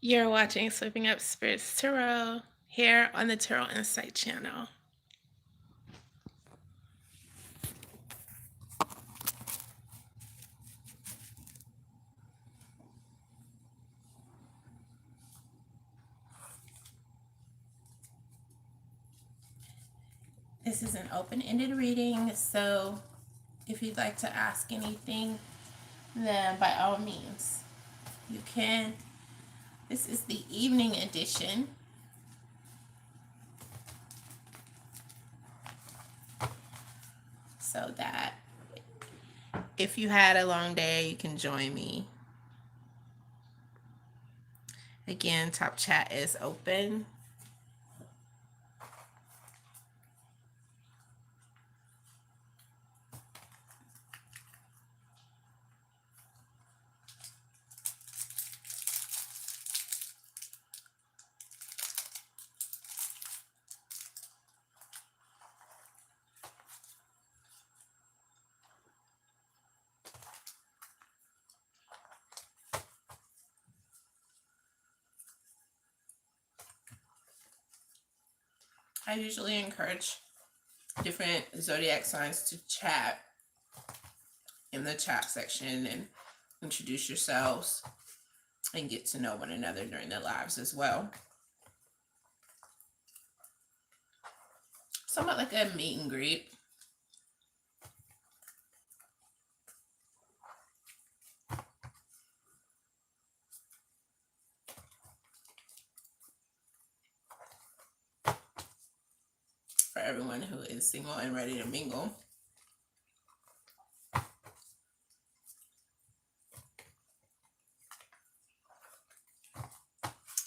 You're watching Sweeping Up Spirits Tarot here on the Tarot Insight channel. This is an open-ended reading, so if you'd like to ask anything, then by all means, you can. This is the evening edition. So that if you had a long day, you can join me. Again, top chat is open. I usually encourage different zodiac signs to chat in the chat section and introduce yourselves and get to know one another during their lives as well. Somewhat like a meet and greet. For everyone who is single and ready to mingle.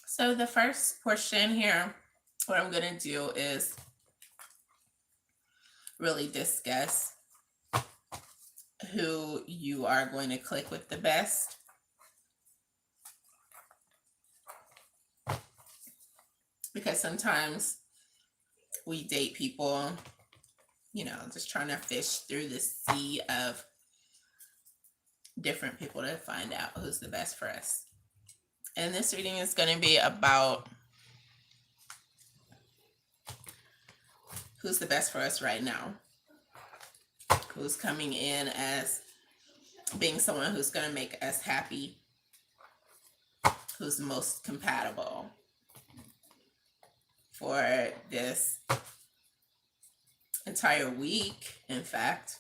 So the first portion here, what I'm going to do is really discuss who you are going to click with the best. Because sometimes we date people, you know, just trying to fish through the sea of different people to find out who's the best for us. And this reading is going to be about who's the best for us right now. Who's coming in as being someone who's going to make us happy. Who's most compatible for this entire week, in fact.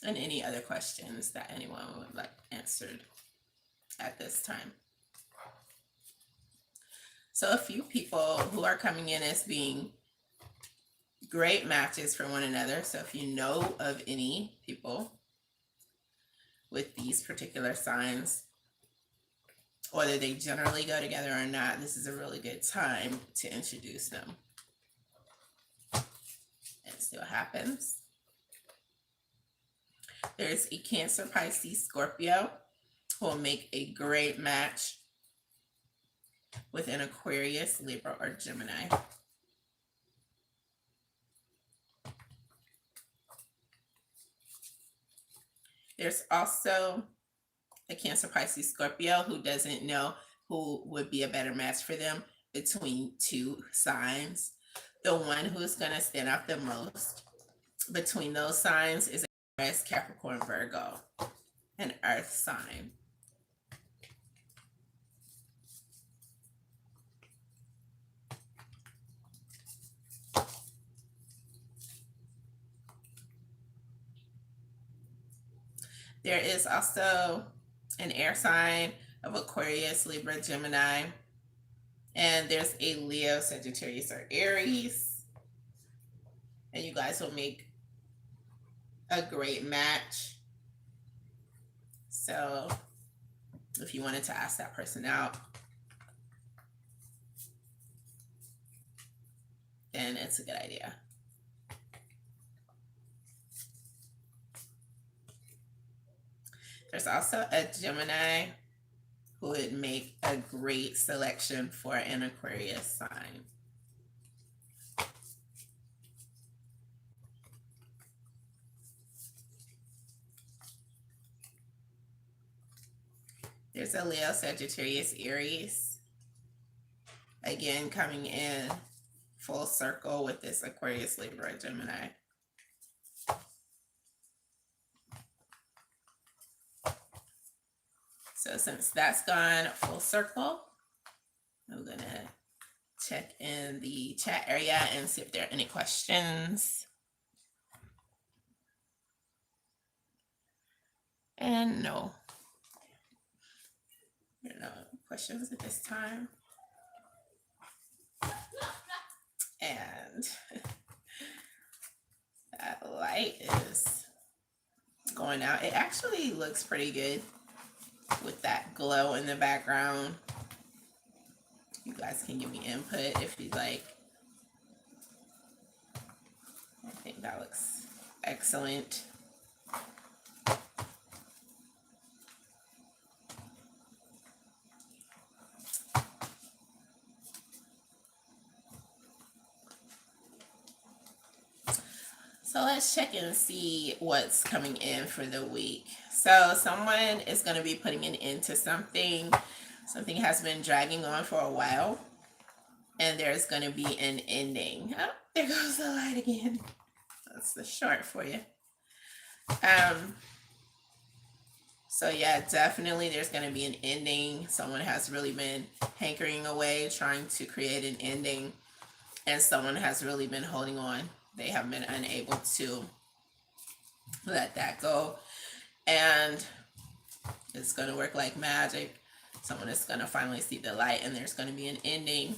And any other questions that anyone would like answered at this time. So a few people who are coming in as being great matches for one another. So if you know of any people with these particular signs, whether they generally go together or not, this is a really good time to introduce them and see what happens. There's a Cancer, Pisces, Scorpio who will make a great match with an Aquarius, Libra, or Gemini. There's also a Cancer, Pisces, Scorpio who doesn't know who would be a better match for them between two signs. The one who's going to stand out the most between those signs is Aquarius, Capricorn, Virgo, an earth sign. There is also an air sign of Aquarius, Libra, Gemini. And there's a Leo, Sagittarius, or Aries. And you guys will make a great match. So if you wanted to ask that person out, then it's a good idea. There's also a Gemini who would make a great selection for an Aquarius sign. There's a Leo, Sagittarius, Aries. Again, coming in full circle with this Aquarius, Libra, Gemini. So since that's gone full circle, I'm going to check in the chat area and see if there are any questions. And no. There are no questions at this time. And that light is going out. It actually looks pretty good with that glow in the background. You guys can give me input if you'd like. I think that looks excellent. So let's check and see what's coming in for the week. So someone is going to be putting an end to something. Something has been dragging on for a while. And there's going to be an ending. Oh, there goes the light again. That's the short for you. So yeah, definitely there's going to be an ending. Someone has really been hankering away, trying to create an ending. And someone has really been holding on. They have been unable to let that go. And it's going to work like magic. Someone is going to finally see the light, and there's going to be an ending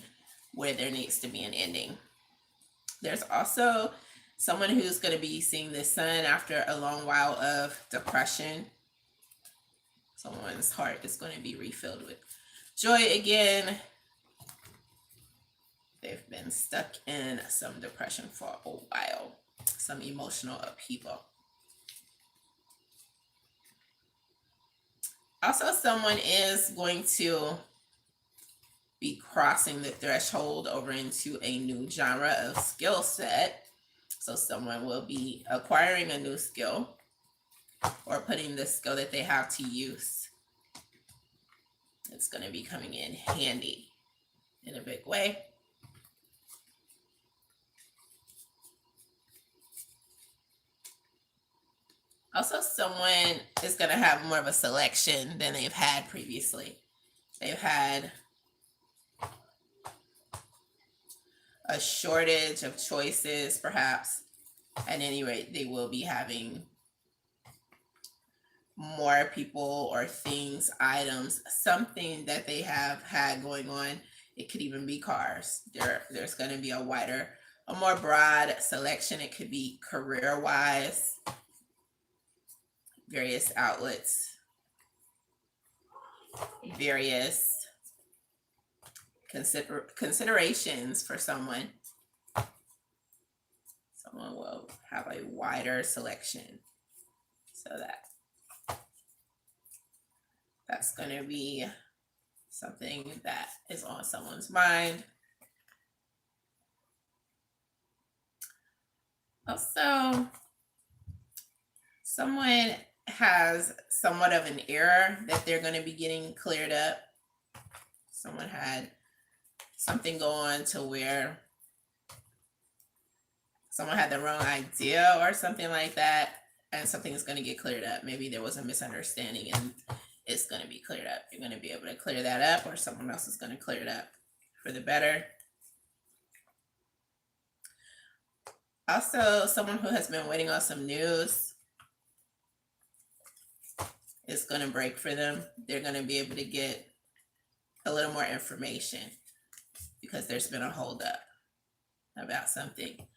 where there needs to be an ending. There's also someone who's going to be seeing the sun after a long while of depression. Someone's heart is going to be refilled with joy again. They've been stuck in some depression for a while, some emotional upheaval. Also, someone is going to be crossing the threshold over into a new genre of skill set. So someone will be acquiring a new skill or putting the skill that they have to use. It's going to be coming in handy in a big way. Also, someone is going to have more of a selection than they've had previously. They've had a shortage of choices, perhaps. At any rate, they will be having more people or things, items, something that they have had going on. It could even be cars. There's going to be a more broad selection. It could be career-wise, various outlets, various considerations for someone. Someone will have a wider selection. So that's going to be something that is on someone's mind. Also, someone has somewhat of an error that they're going to be getting cleared up. Someone had something go on to where someone had the wrong idea or something like that, and something is going to get cleared up. Maybe there was a misunderstanding and it's going to be cleared up. You're going to be able to clear that up, or someone else is going to clear it up for the better. Also, someone who has been waiting on some news is going to break for them. They're going to be able to get a little more information because there's been a holdup about something.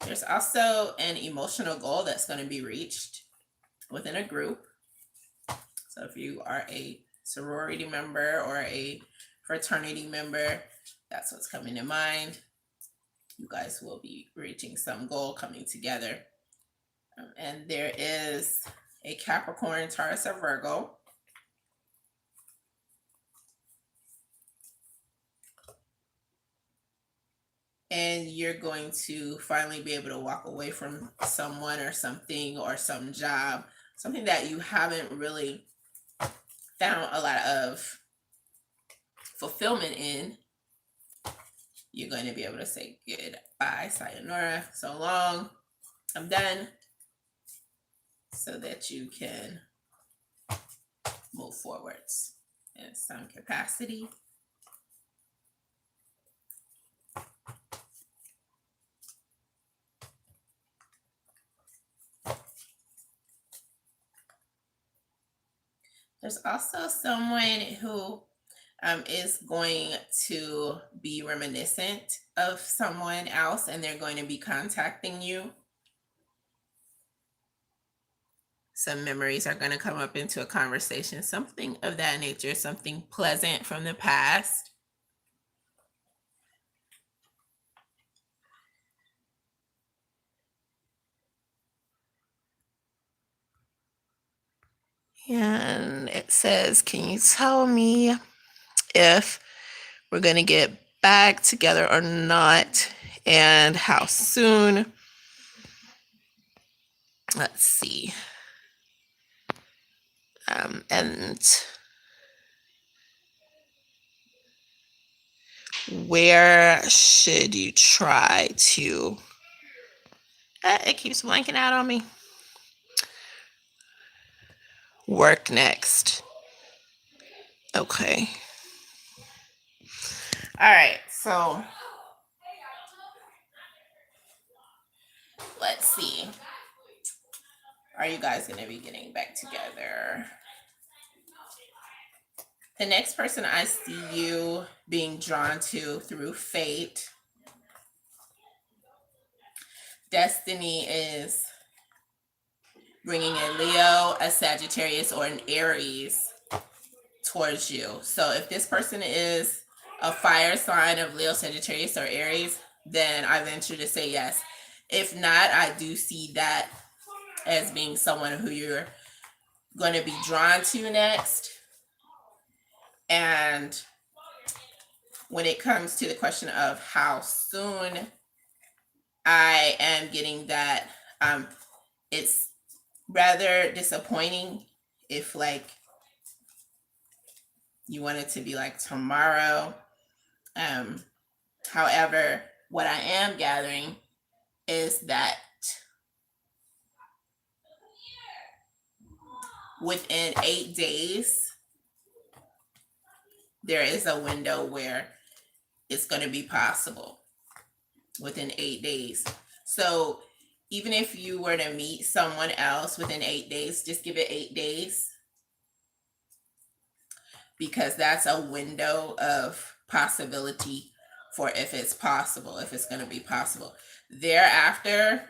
There's also an emotional goal that's going to be reached within a group. So if you are a sorority member or a fraternity member, that's what's coming to mind. You guys will be reaching some goal coming together. And there is a Capricorn, Taurus, or Virgo. And you're going to finally be able to walk away from someone or something or some job, something that you haven't really found a lot of fulfillment in, you're going to be able to say goodbye, sayonara, so long, I'm done, so that you can move forwards in some capacity. There's also someone who is going to be reminiscent of someone else, and they're going to be contacting you. Some memories are going to come up into a conversation, something of that nature, something pleasant from the past. And it says, can you tell me if we're going to get back together or not, and how soon? Let's see. And where should you try to... it keeps blanking out on me. Work next. Okay. All right, so let's see. Are you guys going to be getting back together? The next person I see you being drawn to through fate, destiny, is bringing a Leo, a Sagittarius, or an Aries towards you. So if this person is a fire sign of Leo, Sagittarius, or Aries, then I venture to say yes. If not, I do see that as being someone who you're going to be drawn to next. And when it comes to the question of how soon, I am getting that it's rather disappointing if like you want it to be like tomorrow. However, what I am gathering is that within 8 days, there is a window where it's going to be possible within 8 days. So even if you were to meet someone else within 8 days, just give it 8 days, because that's a window of possibility for if it's possible, if it's going to be possible. Thereafter,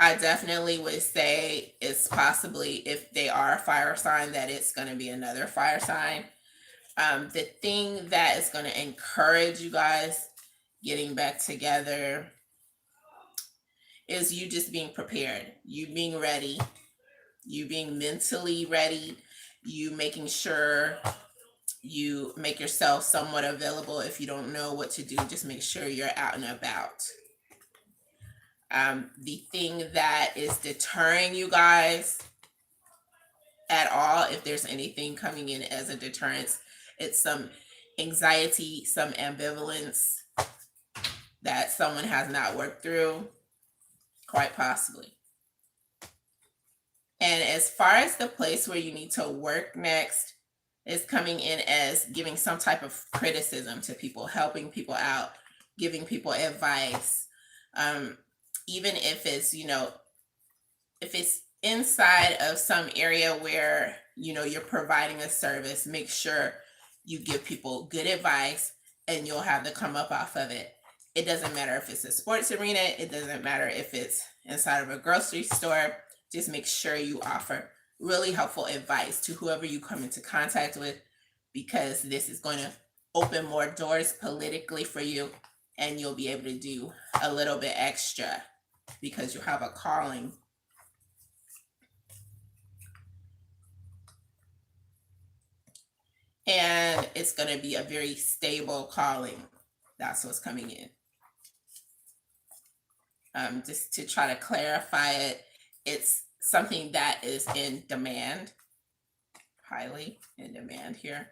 I definitely would say it's possibly, if they are a fire sign, that it's going to be another fire sign. The thing that is going to encourage you guys getting back together is you just being prepared, you being ready, you being mentally ready, you making sure you make yourself somewhat available. If you don't know what to do, just make sure you're out and about. The thing that is deterring you guys at all, if there's anything coming in as a deterrence, it's some anxiety, some ambivalence that someone has not worked through, quite possibly. And as far as the place where you need to work next, is coming in as giving some type of criticism to people, helping people out, giving people advice. Even if it's, if it's inside of some area where, you're providing a service, make sure you give people good advice and you'll have the come up off of it. It doesn't matter if it's a sports arena. It doesn't matter if it's inside of a grocery store. Just make sure you offer really helpful advice to whoever you come into contact with, because this is going to open more doors politically for you, and you'll be able to do a little bit extra because you have a calling. And it's going to be a very stable calling. That's what's coming in. Just to try to clarify it, it's something that is in demand. highly in demand here.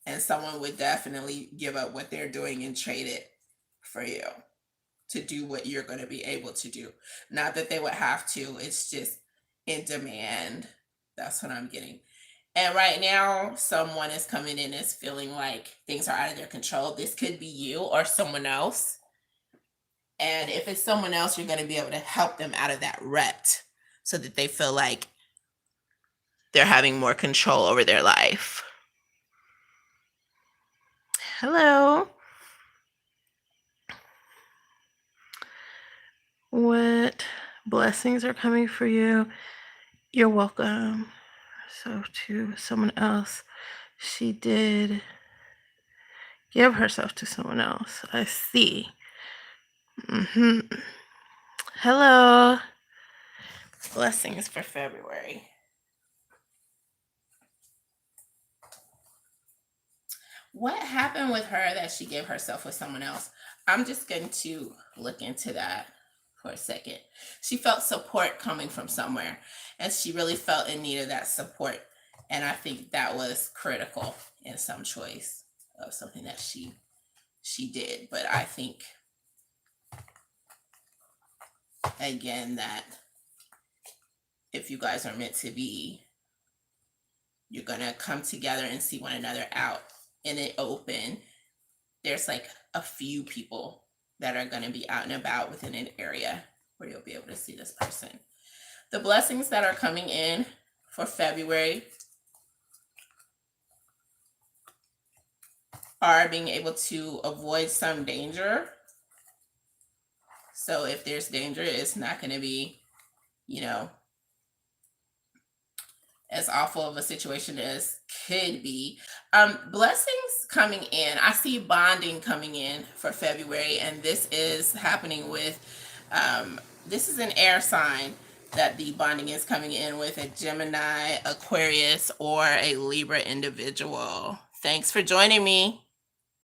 And someone would definitely give up what they're doing and trade it for you to do what you're going to be able to do. Not that they would have to, it's just in demand. That's what I'm getting. And right now, someone is coming in as feeling like things are out of their control. This could be you or someone else. And if it's someone else, you're going to be able to help them out of that rut so that they feel like they're having more control over their life. Hello. What blessings are coming for you? You're welcome. So, to someone else, she did give herself to someone else. I see. Hello. Blessings for February. What happened with her that she gave herself with someone else? I'm just going to look into that for a second. She felt support coming from somewhere, and she really felt in need of that support. And I think that was critical in some choice of something that she did. But I think, again, that if you guys are meant to be, you're going to come together and see one another out in the open. There's like a few people that are going to be out and about within an area where you'll be able to see this person. The blessings that are coming in for February are being able to avoid some danger. So if there's danger, it's not going to be, as awful of a situation as could be. Blessings coming in. I see bonding coming in for February, and this is happening with, this is an air sign that the bonding is coming in with, a Gemini, Aquarius, or a Libra individual. Thanks for joining me.